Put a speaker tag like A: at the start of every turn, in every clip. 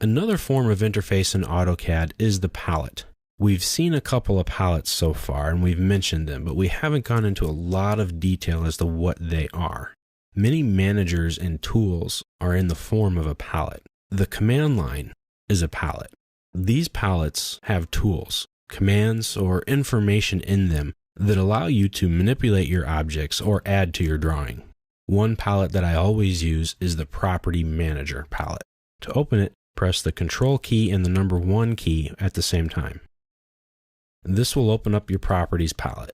A: Another form of interface in AutoCAD is the palette. We've seen a couple of palettes so far, and we've mentioned them, but we haven't gone into a lot of detail as to what they are. Many managers and tools are in the form of a palette. The command line is a palette. These palettes have tools, commands, or information in them that allow you to manipulate your objects or add to your drawing. One palette that I always use is the Property Manager palette. To open it, press the Control key and the number 1 key at the same time. This will open up your Properties palette.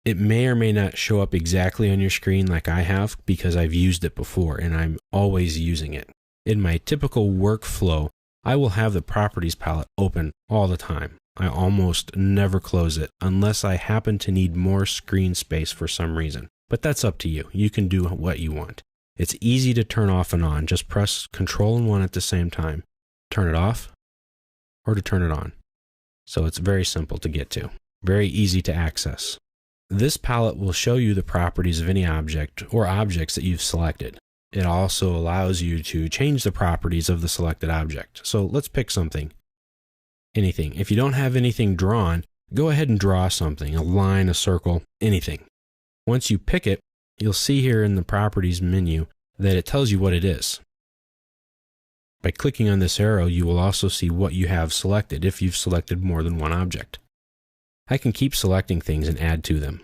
A: It may or may not show up exactly on your screen like I have because I've used it before and I'm always using it. In my typical workflow, I will have the Properties palette open all the time. I almost never close it unless I happen to need more screen space for some reason. But that's up to you. You can do what you want. It's easy to turn off and on. Just press Control and 1 at the same time. Turn it off or to turn it on. So it's very simple to get to. Very easy to access. This palette will show you the properties of any object or objects that you've selected. It also allows you to change the properties of the selected object. So let's pick something. Anything. If you don't have anything drawn, go ahead and draw something, a line, a circle, anything. Once you pick it, you'll see here in the Properties menu that it tells you what it is. By clicking on this arrow, you will also see what you have selected if you've selected more than one object. I can keep selecting things and add to them.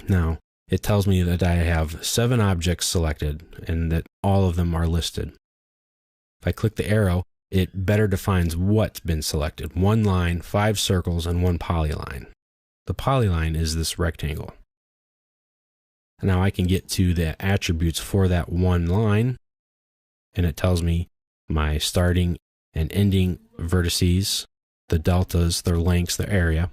A: Now, it tells me that I have 7 objects selected and that all of them are listed. If I click the arrow, it better defines what's been selected. 1 line, 5 circles, and 1 polyline. The polyline is this rectangle. Now I can get to the attributes for that 1 line, and it tells me my starting and ending vertices, the deltas, their lengths, their area.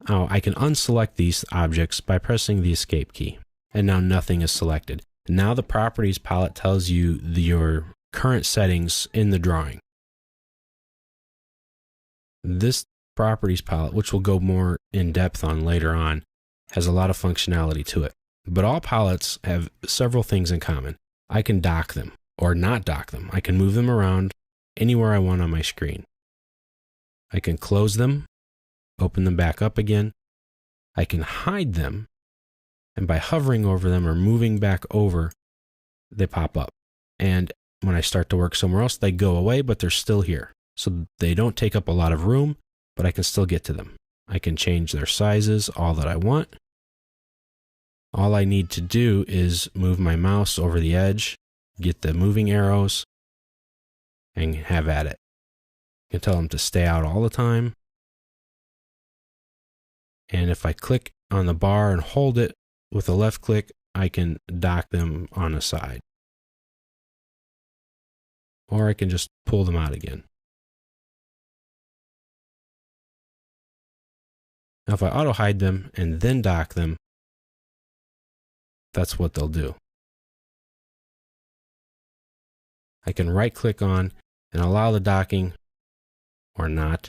A: Now I can unselect these objects by pressing the Escape key, and now nothing is selected. Now the Properties palette tells you your current settings in the drawing. This Properties palette, which we'll go more in depth on later on, has a lot of functionality to it. But all palettes have several things in common. I can dock them or not dock them. I can move them around anywhere I want on my screen. I can close them, open them back up again. I can hide them, and by hovering over them or moving back over, they pop up. And when I start to work somewhere else, they go away, but they're still here. So they don't take up a lot of room, but I can still get to them. I can change their sizes, all that I want. All I need to do is move my mouse over the edge, get the moving arrows, and have at it. I can tell them to stay out all the time. And if I click on the bar and hold it with a left click, I can dock them on the side. Or I can just pull them out again. Now if I auto hide them and then dock them, that's what they'll do. I can right click on and allow the docking or not,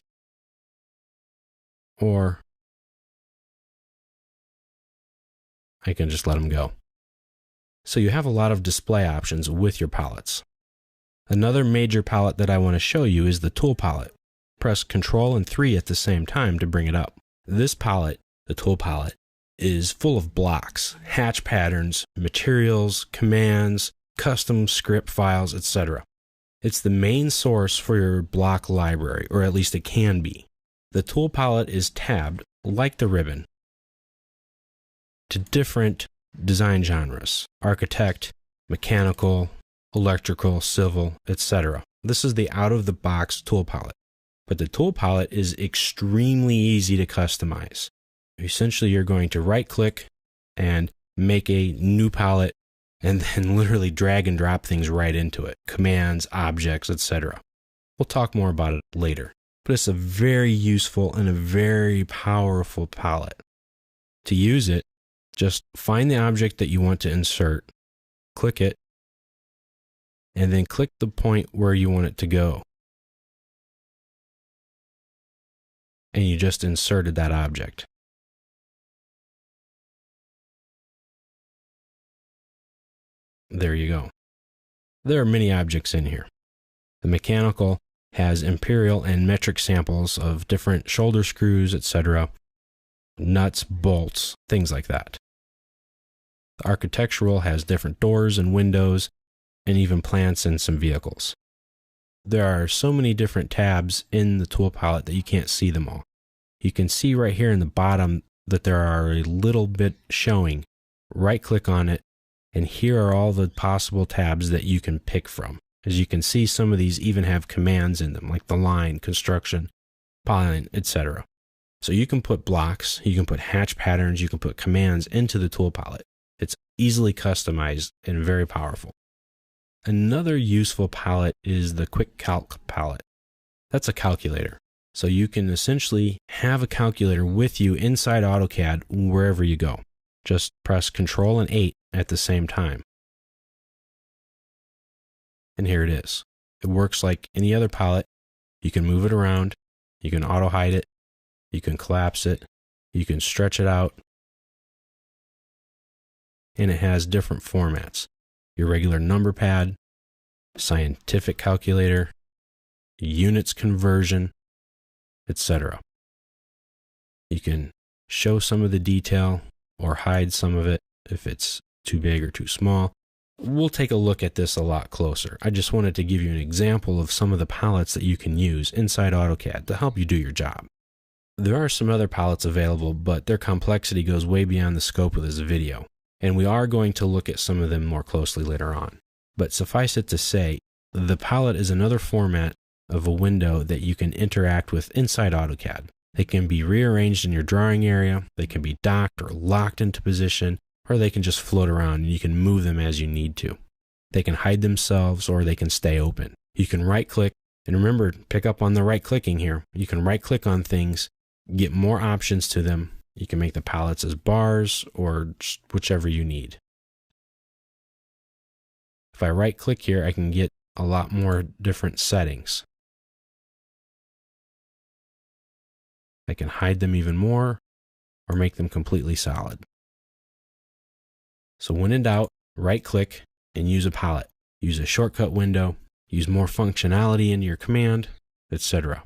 A: or I can just let them go. So you have a lot of display options with your palettes. Another major palette that I want to show you is the Tool palette. Press Ctrl and 3 at the same time to bring it up. This palette, the Tool palette, is full of blocks, hatch patterns, materials, commands, custom script files, etc. It's the main source for your block library, or at least it can be. The Tool palette is tabbed, like the ribbon, to different design genres: architect, mechanical, electrical, civil, etc. This is the out-of-the-box Tool palette. But the Tool palette is extremely easy to customize. Essentially, you're going to right-click and make a new palette and then literally drag and drop things right into it. Commands, objects, etc. We'll talk more about it later. But it's a very useful and a very powerful palette. To use it, just find the object that you want to insert, click it, and then click the point where you want it to go. And you just inserted that object. There you go. There are many objects in here. The mechanical has imperial and metric samples of different shoulder screws, etc., nuts, bolts, things like that. The architectural has different doors and windows, and even plants and some vehicles. There are so many different tabs in the tool palette that you can't see them all. You can see right here in the bottom that there are a little bit showing. Right-click on it, and here are all the possible tabs that you can pick from. As you can see, some of these even have commands in them, like the line, construction, polyline, etc. So you can put blocks, you can put hatch patterns, you can put commands into the tool palette. It's easily customized and very powerful. Another useful palette is the Quick Calc palette. That's a calculator. So you can essentially have a calculator with you inside AutoCAD wherever you go. Just press Control and 8 at the same time. And here it is. It works like any other palette. You can move it around, you can auto hide it, you can collapse it, you can stretch it out, and it has different formats. Your regular number pad, scientific calculator, units conversion, etc. You can show some of the detail or hide some of it if it's too big or too small. We'll take a look at this a lot closer. I just wanted to give you an example of some of the palettes that you can use inside AutoCAD to help you do your job. There are some other palettes available, but their complexity goes way beyond the scope of this video, and we are going to look at some of them more closely later on. But suffice it to say, the palette is another format of a window that you can interact with inside AutoCAD. They can be rearranged in your drawing area, they can be docked or locked into position, or they can just float around and you can move them as you need to. They can hide themselves or they can stay open. You can right click, and remember, pick up on the right clicking here. You can right click on things, get more options to them. You can make the palettes as bars or just whichever you need. If I right click here, I can get a lot more different settings. I can hide them even more or make them completely solid. So when in doubt, right click and use a palette. Use a shortcut window, use more functionality in your command, etc.